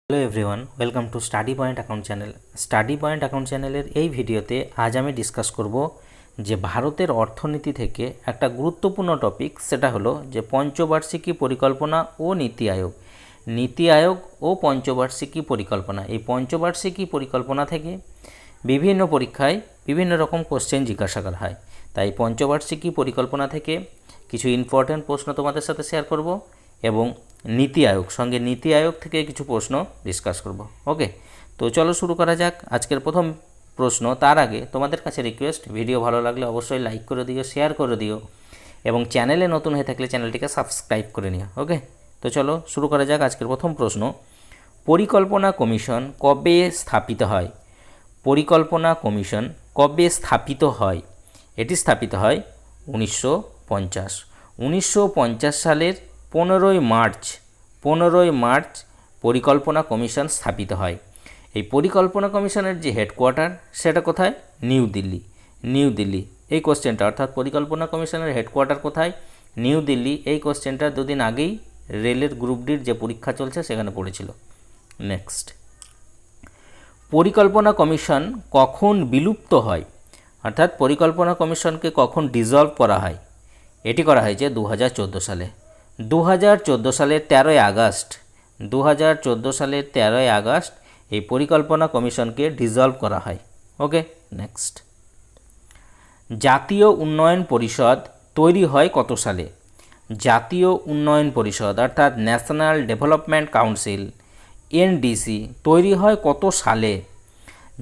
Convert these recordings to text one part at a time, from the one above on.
Hello everyone, welcome to study point account channel. Study point account চ্যানেলের এই ভিডিওতে আজ আমি ডিসকাস করব যে ভারতের অর্থনীতি থেকে একটা গুরুত্বপূর্ণ টপিক, সেটা হলো যে পঞ্চবার্ষিকী পরিকল্পনা ও নীতি আয়োগ। নীতি আয়োগ ও পঞ্চবার্ষিকী পরিকল্পনা, এই পঞ্চবার্ষিকী পরিকল্পনা থেকে বিভিন্ন পরীক্ষায় বিভিন্ন রকম কোশ্চেন জিজ্ঞাসা করা হয়। তাই পঞ্চবার্ষিকী পরিকল্পনা থেকে কিছু ইম্পর্ট্যান্ট প্রশ্ন তোমাদের সাথে শেয়ার করব এবং নীতি আয়োগ সঙ্গে নীতি আয়োগ থেকে কিছু প্রশ্ন ডিসকাস করব। ওকে, তো চলো শুরু করা যাক আজকের প্রথম প্রশ্ন। তার আগে তোমাদের কাছে রিকোয়েস্ট, ভিডিও ভালো লাগলে অবশ্যই লাইক করে দিও, শেয়ার করে দিও এবং চ্যানেলে নতুন হয়ে থাকলে চ্যানেলটিকে সাবস্ক্রাইব করে নিও। ওকে, তো চলো শুরু করা যাক আজকের প্রথম প্রশ্ন। পরিকল্পনা কমিশন কবে স্থাপিত হয়? পরিকল্পনা কমিশন কবে স্থাপিত হয়? এটি স্থাপিত হয় 1950। 1950 সালের 15ই মার্চ পরিকল্পনা কমিশন স্থাপিত হয়। এই পরিকল্পনা কমিশনের যে হেডকোয়ার্টার সেটা কোথায়? নিউ দিল্লি। নিউ দিল্লি এই কোশ্চেনটা, অর্থাৎ পরিকল্পনা কমিশনের হেডকোয়ার্টার কোথায়? নিউ দিল্লি। এই কোশ্চেনটা দুদিন আগেই রেলের গ্রুপ ডির যে পরীক্ষা চলছে সেখানে পড়েছিল। নেক্সট, পরিকল্পনা কমিশন কখন বিলুপ্ত হয়? অর্থাৎ পরিকল্পনা কমিশনকে কখন ডিসলভ করা হয়? এটি করা হয়েছে 2014 সালে। 2014 সালের 13ই আগস্ট 2014 সালের 13ই আগস্ট এই পরিকল্পনা কমিশনকে ডিসলভ করা হয়। ওকে, নেক্সট, জাতীয় উন্নয়ন পরিষদ তৈরি হয় কত সালে? জাতীয় উন্নয়ন পরিষদ অর্থাৎ ন্যাশনাল ডেভেলপমেন্ট কাউন্সিল, এনডিসি তৈরি হয় কত সালে?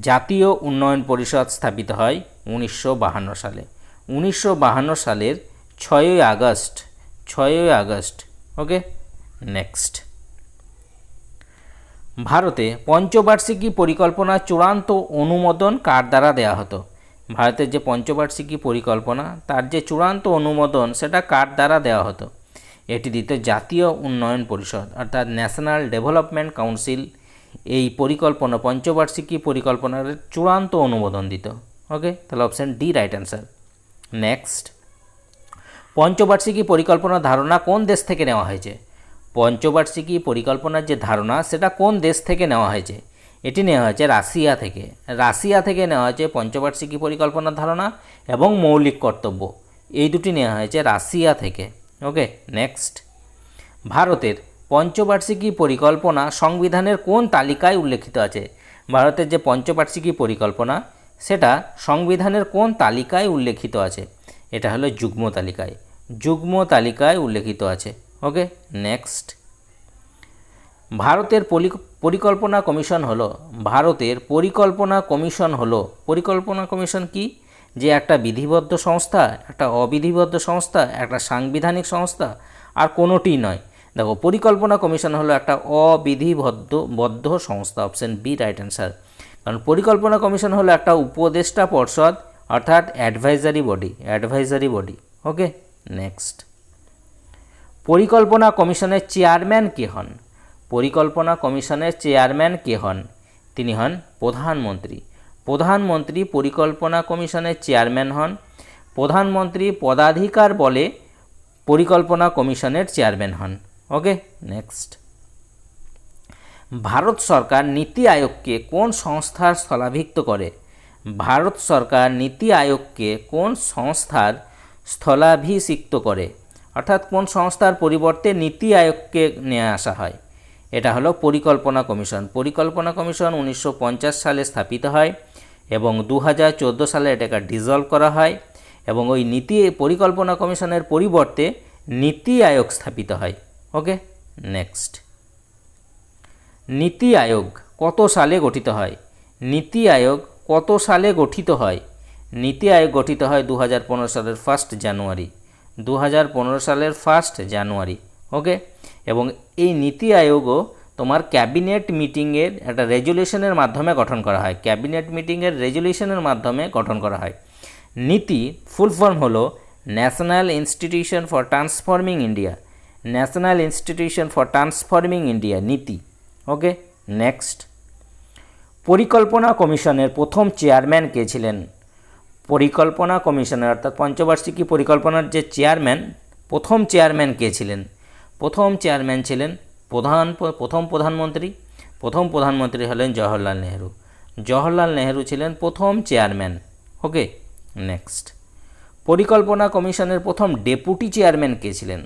জাতীয় উন্নয়ন পরিষদ স্থাপিত হয় 1952 সালে। 1952 সালের 6ই আগস্ট। ওকে, নেক্সট, ভারতে পঞ্চবার্ষিকী পরিকল্পনা চূড়ান্ত অনুমোদন কার দ্বারা দেওয়া হতো? ভারতের যে পঞ্চবার্ষিকী পরিকল্পনা তার যে চূড়ান্ত অনুমোদন সেটা কার দ্বারা দেওয়া হতো? এটি দিত জাতীয় উন্নয়ন পরিষদ অর্থাৎ ন্যাশনাল ডেভেলপমেন্ট কাউন্সিল। এই পরিকল্পনা পঞ্চবার্ষিকী পরিকল্পনার চূড়ান্ত অনুমোদন দিত। ওকে, তাহলে option D right answer. Next, পঞ্চবার্ষিকী পরিকল্পনার ধারণা কোন দেশ থেকে নেওয়া হয়েছে? পঞ্চবার্ষিকী পরিকল্পনার যে ধারণা সেটা কোন দেশ থেকে নেওয়া হয়েছে? এটি নেওয়া হয়েছে রাশিয়া থেকে। রাশিয়া থেকে নেওয়া হয়েছে পঞ্চবার্ষিকী পরিকল্পনার ধারণা এবং মৌলিক কর্তব্য, এই দুটি নেওয়া হয়েছে রাশিয়া থেকে। ওকে, নেক্সট, ভারতের পঞ্চবার্ষিকী পরিকল্পনা সংবিধানের কোন তালিকায় উল্লেখিত আছে? ভারতের যে পঞ্চবার্ষিকী পরিকল্পনা সেটা সংবিধানের কোন তালিকায় উল্লেখিত আছে? এটা হলো যুগ্ম তালিকায় উল্লেখিত আছে। ওকে, নেক্সট, ভারতের পরিকল্পনা কমিশন পরিকল্পনা কমিশন কি? যে একটা বিধিবদ্ধ সংস্থা, একটা অবিধিবদ্ধ সংস্থা, একটা সাংবিধানিক সংস্থা, আর কোনোটি নয়। দেখো, পরিকল্পনা কমিশন হলো একটা অবিধিবদ্ধ সংস্থা। Option B right answer. কারণ পরিকল্পনা কমিশন হলো একটা উপদেষ্টা পর্ষদ অর্থাৎ অ্যাডভাইজারি বডি। ওকে, নেক্সট, পরিকল্পনা কমিশনের চেয়ারম্যান কে হন? পরিকল্পনা কমিশনের চেয়ারম্যান কে হন? তিনি হন প্রধানমন্ত্রী পরিকল্পনা কমিশনের চেয়ারম্যান হন। প্রধানমন্ত্রী পদাধিকার বলে পরিকল্পনা কমিশনের চেয়ারম্যান হন। ওকে, নেক্সট, ভারত সরকার নীতি আয়োগকে কোন সংস্থার স্থলাভিষিক্ত করে? ভারত সরকার নীতি আয়োগকে কোন সংস্থার স্থলাভিষিক্ত করে? অর্থাৎ কোন সংস্থার পরিবর্তে নীতি আয়োগকে নিয়ে আসা হয়? এটা হলো পরিকল্পনা কমিশন 1950 সালে স্থাপিত হয় এবং 2014 সালে এটাকে ডিসলভ করা হয় এবং ওই পরিকল্পনা কমিশনের পরিবর্তে নীতি আয়োগ স্থাপিত হয়। ওকে, নেক্সট, নীতি আয়োগ কত সালে গঠিত হয়? নীতি আয়োগ কত সালে গঠিত হয়? নীতি আয়োগ গঠিত হয় 2015 সালের 1 জানুয়ারি। 2015 সালের 1 জানুয়ারি। ওকে, এবং এই নীতি আয়োগও তোমার ক্যাবিনেট মিটিংয়ের একটা রেজুলেশনের মাধ্যমে গঠন করা হয়। নীতি ফুল ফর্ম হলো national institution for transforming India, নীতি। ওকে, নেক্সট, পরিকল্পনা কমিশনের প্রথম চেয়ারম্যান কে ছিলেন? পরিকল্পনা কমিশনের অর্থাৎ পঞ্চবার্ষিকী পরিকল্পনার যে প্রথম চেয়ারম্যান কে ছিলেন? প্রথম চেয়ারম্যান ছিলেন প্রধানমন্ত্রী। প্রথম প্রধানমন্ত্রী হলেন জওহরলাল নেহেরু। জওহরলাল নেহেরু ছিলেন প্রথম চেয়ারম্যান। ওকে, নেক্সট, পরিকল্পনা কমিশনের প্রথম ডেপুটি চেয়ারম্যান কে ছিলেন?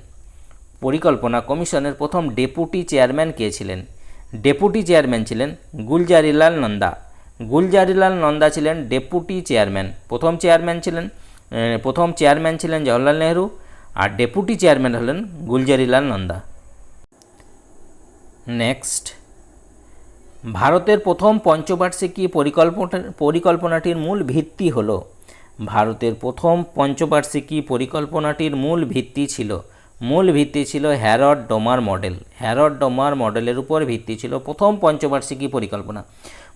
পরিকল্পনা কমিশনের প্রথম ডেপুটি চেয়ারম্যান কে ছিলেন? ডেপুটি চেয়ারম্যান ছিলেন গুলজারিলাল নন্দা। গুলজারিলাল নন্দা ছিলেন ডেপুটি চেয়ারম্যান। প্রথম চেয়ারম্যান ছিলেন জওহরলাল নেহেরু, আর ডেপুটি চেয়ারম্যান হলেন গুলজারিলাল নন্দা। নেক্সট, ভারতের প্রথম পঞ্চবার্ষিকী পরিকল্পনাটির মূল ভিত্তি হল? ভারতের প্রথম পঞ্চবার্ষিকী পরিকল্পনাটির মূল ভিত্তি ছিল হ্যারড ডোমার মডেল। হ্যারড ডোমার মডেলের উপর ভিত্তি ছিল প্রথম পঞ্চবার্ষিকী পরিকল্পনা।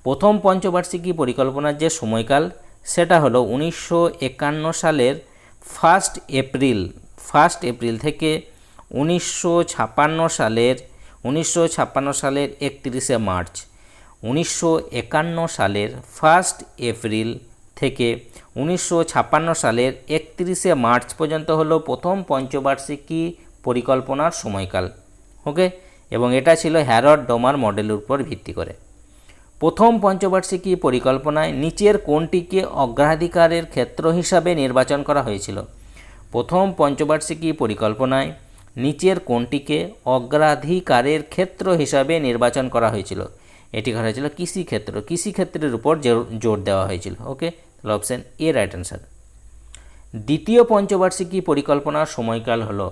প্রথম পঞ্চবার্ষিকী পরিকল্পনার যে সময়কাল সেটা হলো 1951 সালের 1 এপ্রিল থেকে 1956 সালের 31 মার্চ। 1951 সালের 1 এপ্রিল থেকে 1956 সালের 31 মার্চ পর্যন্ত হলো প্রথম পঞ্চবার্ষিকী পরিকল্পনার সময়কাল। ওকে, এবং এটা ছিল হ্যারড ডোমার মডেলের উপর ভিত্তি করে। প্রথম পঞ্চবার্ষিকী পরিকল্পনায় নিচের কোনটিকে অগ্রাধিকারের ক্ষেত্র হিসাবে নির্বাচন করা হয়েছিল? প্রথম পঞ্চবার্ষিকী পরিকল্পনায় নিচের কোনটিকে অগ্রাধিকারের ক্ষেত্র হিসাবে নির্বাচন করা হয়েছিল? এটি করা হয়েছিল কৃষিক্ষেত্র। কৃষিক্ষেত্রের উপর জোর দেওয়া হয়েছিল। ওকে, তাহলে অপশান এ রাইট অ্যান্সার। দ্বিতীয় পঞ্চবার্ষিকী পরিকল্পনার সময়কাল হলো?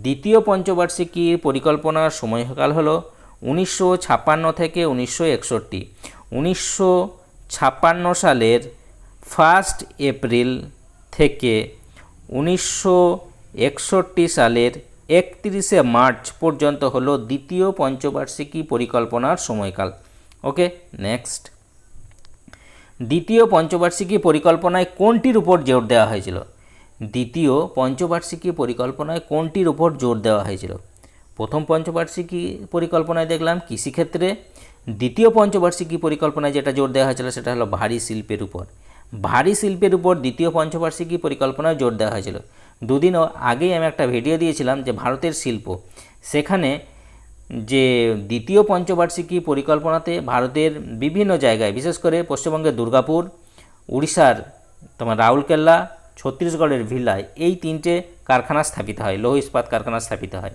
দ্বিতীয় পঞ্চবার্ষিকী পরিকল্পনার সময়কাল হলো 1956 থেকে 1961। 1956 সালের 1 এপ্রিল থেকে 1961 সালের 31 মার্চ পর্যন্ত হলো দ্বিতীয় পঞ্চবার্ষিকী পরিকল্পনার সময়কাল। ওকে, নেক্সট, দ্বিতীয় পঞ্চবার্ষিকী পরিকল্পনায় কোনটির উপর জোর দেওয়া হয়েছিল? দ্বিতীয় পঞ্চবার্ষিকী পরিকল্পনায় কোনটির উপর জোর দেওয়া হয়েছিল? প্রথম পঞ্চবার্ষিকী পরিকল্পনায় দেখলাম কৃষিক্ষেত্রে। দ্বিতীয় পঞ্চবার্ষিকী পরিকল্পনায় যেটা জোর দেওয়া হয়েছিল সেটা হলো ভারী শিল্পের উপর। ভারী শিল্পের উপর দ্বিতীয় পঞ্চবার্ষিকী পরিকল্পনায় জোর দেওয়া হয়েছিল। দুদিন আগেই আমি একটা ভিডিও দিয়েছিলাম যে ভারতের শিল্প, সেখানে যে দ্বিতীয় পঞ্চবার্ষিকী পরিকল্পনাতে ভারতের বিভিন্ন জায়গায়, বিশেষ করে পশ্চিমবঙ্গের দুর্গাপুর, উড়িষ্যার তোমার রাউরকেল্লা, ছত্তিশগড়ের ভিলায় এই 3টে কারখানা স্থাপিত হয়, লৌহ ইস্পাত কারখানা স্থাপিত হয়,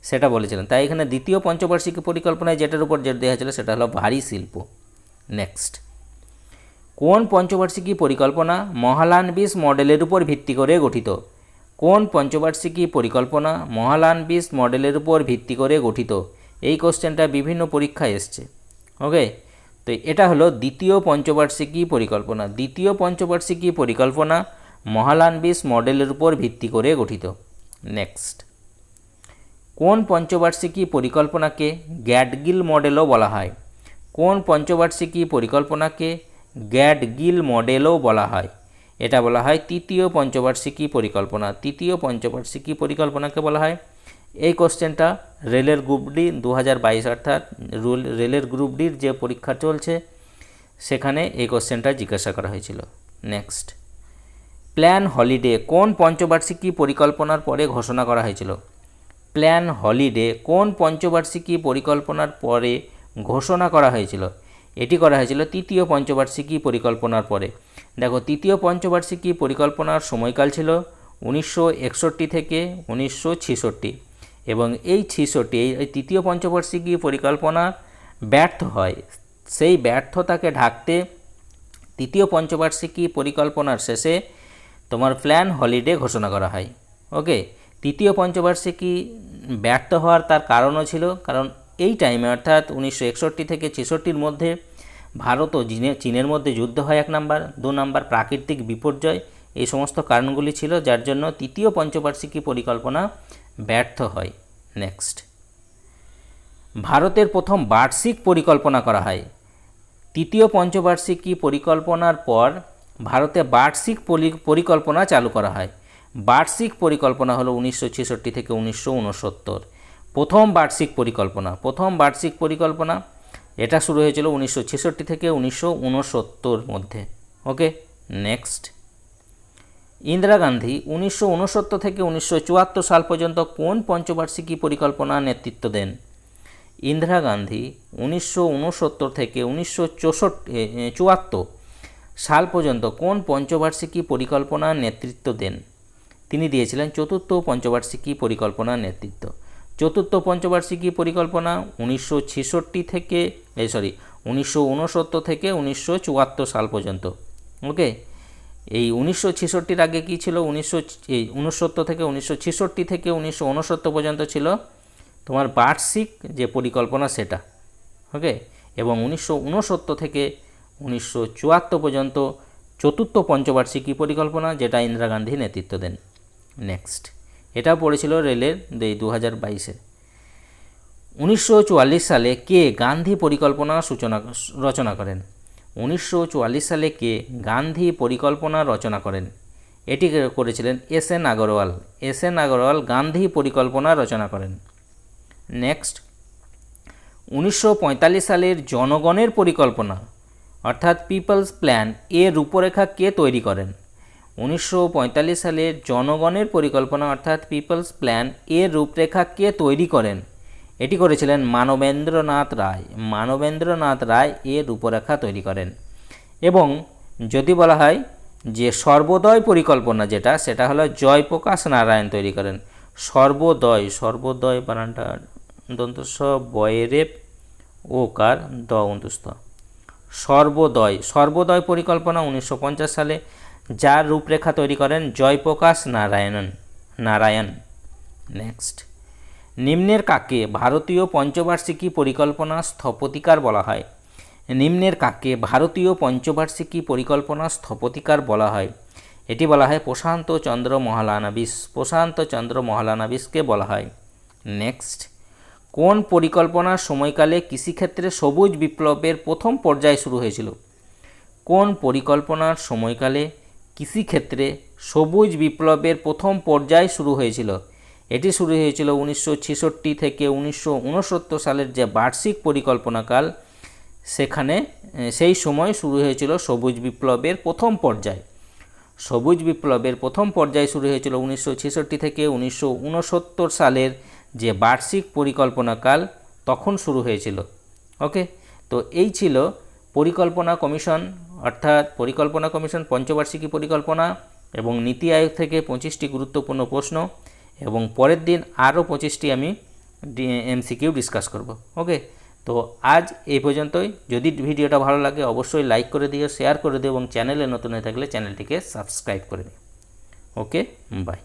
সেটা বলেছিলেন। তাই এখানে দ্বিতীয় পঞ্চবার্ষিকী পরিকল্পনায় যেটার উপর জোর দেওয়া হয়েছিল সেটা হলো ভারী শিল্প। নেক্সট, কোন পঞ্চবার্ষিকী পরিকল্পনা মহালানবিস মডেলের উপর ভিত্তি করে গঠিত? কোন পঞ্চবার্ষিকী পরিকল্পনা মহালানবিস মডেলের উপর ভিত্তি করে গঠিত? এই কোশ্চেনটা বিভিন্ন পরীক্ষায় এসছে। ওকে, তো এটা হলো দ্বিতীয় পঞ্চবার্ষিকী পরিকল্পনা। দ্বিতীয় পঞ্চবার্ষিকী পরিকল্পনা মহালানবিস মডেলের উপর ভিত্তি করে গঠিত। নেক্সট, কোন পঞ্চবার্ষিকী পরিকল্পনাকে গ্যাডগিল মডেলও বলা হয়? কোন পঞ্চবার্ষিকী পরিকল্পনাকে গ্যাডগিল মডেলও বলা হয়? এটা বলা হয় তৃতীয় পঞ্চবার্ষিকী পরিকল্পনা। তৃতীয় পঞ্চবার্ষিকী পরিকল্পনাকে বলা হয়। এই কোশ্চেনটা রেলের গ্রুপ ডি 2022 অর্থাৎ রেলের গ্রুপ ডির যে পরীক্ষা চলছে সেখানে এই কোশ্চেনটা জিজ্ঞাসা করা হয়েছিল। নেক্সট, প্ল্যান হলিডে কোন পঞ্চবার্ষিকী পরিকল্পনার পরে ঘোষণা করা হয়েছিল? প্ল্যান হলিডে কোন পঞ্চবার্ষিকী পরিকল্পনার পরে ঘোষণা করা হয়েছিল? এটি করা হয়েছিল তৃতীয় পঞ্চবার্ষিকী পরিকল্পনার পরে। দেখো, তৃতীয় পঞ্চবার্ষিকী পরিকল্পনার সময়কাল ছিল 1961 থেকে 1966, এবং এই তৃতীয় পঞ্চবার্ষিকী পরিকল্পনা ব্যর্থ হয়। সেই ব্যর্থতাকে ঢাকতে তৃতীয় পঞ্চবার্ষিকী পরিকল্পনার শেষে তোমার প্ল্যান হলিডে ঘোষণা করা হয়। ওকে, তৃতীয় পঞ্চবার্ষিকী ব্যর্থ হওয়ার তার কারণও ছিল, কারণ এই টাইমে অর্থাৎ 1961 থেকে 66-র মধ্যে ভারত ও চীনের মধ্যে যুদ্ধ হয় 1 নাম্বার, 2 নাম্বার প্রাকৃতিক বিপর্যয়, এই সমস্ত কারণগুলি ছিল যার জন্য তৃতীয় পঞ্চবার্ষিকী পরিকল্পনা ব্যর্থ হয়। নেক্সট, ভারতের প্রথম বার্ষিক পরিকল্পনা করা হয়। তৃতীয় পঞ্চবার্ষিকী পরিকল্পনার পর ভারতে বার্ষিক পরিকল্পনা চালু করা হয়। বার্ষিক পরিকল্পনা হলো 1966 থেকে 1969। প্রথম বার্ষিক পরিকল্পনা এটা শুরু হয়েছিল 1966 থেকে 1969 মধ্যে। ওকে, নেক্সট, ইন্দিরা গান্ধী 1969 থেকে 1974 সাল পর্যন্ত কোন পঞ্চবার্ষিকী পরিকল্পনা নেতৃত্ব দেন? ইন্দিরা গান্ধী 1969 থেকে 1974 সাল পর্যন্ত কোন পঞ্চবার্ষিকী পরিকল্পনার নেতৃত্ব দেন? তিনি দিয়েছিলেন চতুর্থ পঞ্চবার্ষিকী পরিকল্পনার নেতৃত্ব। চতুর্থ পঞ্চবার্ষিকী পরিকল্পনা 1969 থেকে 1969 থেকে 1974 সাল পর্যন্ত। ওকে, এই 1966 আগে কি ছিল? 1969 থেকে 1966 থেকে 1969 পর্যন্ত ছিল তোমার বার্ষিক যে পরিকল্পনা সেটা। ওকে, এবং 1969 থেকে 1974 পর্যন্ত চতুর্থ পঞ্চবার্ষিকী পরিকল্পনা, যেটা ইন্দিরা গান্ধী নেতৃত্ব দেন। নেক্সট, এটা পড়েছিল রেলের 2022-এ। 1944 সালে কে গান্ধী পরিকল্পনা রচনা করেন? 1944 সালে কে গান্ধী পরিকল্পনা রচনা করেন? এটি করেছিলেন এস.এন. আগরওয়াল। এস.এন. আগরওয়াল গান্ধী পরিকল্পনা রচনা করেন। নেক্সট, 1945 সালের জনগণের পরিকল্পনা অর্থাৎ পিপলস প্ল্যান এর রূপরেখা কে তৈরি করেন? 1945 সালের জনগণের পরিকল্পনা অর্থাৎ পিপলস প্ল্যান এর রূপরেখা কে তৈরি করেন? এটি করেছিলেন মানবেন্দ্রনাথ রায়। মানবেন্দ্রনাথ রায় এর রূপরেখা তৈরি করেন। এবং যদি বলা হয় যে সর্বোদয় পরিকল্পনা যেটা, সেটা হলো জয়প্রকাশ নারায়ণ তৈরি করেন। সর্বোদয় বানানটা দন্তস্ব বয়েরেপ ওকার দ অন্তস্থ। সর্বোদয় পরিকল্পনা 1950 সালে, যার রূপরেখা তৈরি করেন জয়প্রকাশ নারায়ণ। নেক্সট, নিম্নের কাকে ভারতীয় পঞ্চবার্ষিকী পরিকল্পনা স্থপতিকার বলা হয়? নিম্নের কাকে ভারতীয় পঞ্চবার্ষিকী পরিকল্পনা স্থপতিকার বলা হয়? এটি বলা হয় প্রশান্ত চন্দ্র মহলানবিশ। প্রশান্ত চন্দ্র মহলানবিশকে বলা হয়। নেক্সট, কোন পরিকল্পনার সময়কালে কৃষিক্ষেত্রে সবুজ বিপ্লবের প্রথম পর্যায় শুরু হয়েছিল? কোন পরিকল্পনার সময়কালে কৃষিক্ষেত্রে সবুজ বিপ্লবের প্রথম পর্যায় শুরু হয়েছিল? এটি শুরু হয়েছিল 1966 থেকে 1969 সালের যে বার্ষিক পরিকল্পনাকাল, সেখানে সেই সময় শুরু হয়েছিল সবুজ বিপ্লবের প্রথম পর্যায়। সবুজ বিপ্লবের প্রথম পর্যায় শুরু হয়েছিল 1966 থেকে 1969 সালের যে বার্ষিক পরিকল্পনাকাল, তখন শুরু হয়েছিল। ওকে, তো এই ছিল পরিকল্পনা কমিশন, অর্থাৎ পরিকল্পনা কমিশন পঞ্চবার্ষিকী পরিকল্পনা এবং নীতি আয়োগ থেকে 25টি গুরুত্বপূর্ণ প্রশ্ন, এবং পরের দিন আরও 25টি আমি এমসিকিউ ডিসকাস করব। ওকে, তো আজ এই পর্যন্তই। যদি ভিডিওটা ভালো লাগে অবশ্যই লাইক করে দিও, শেয়ার করে দিও এবং চ্যানেলে নতুন হয়ে থাকলে চ্যানেলটিকে সাবস্ক্রাইব করে দিও। ওকে, বাই।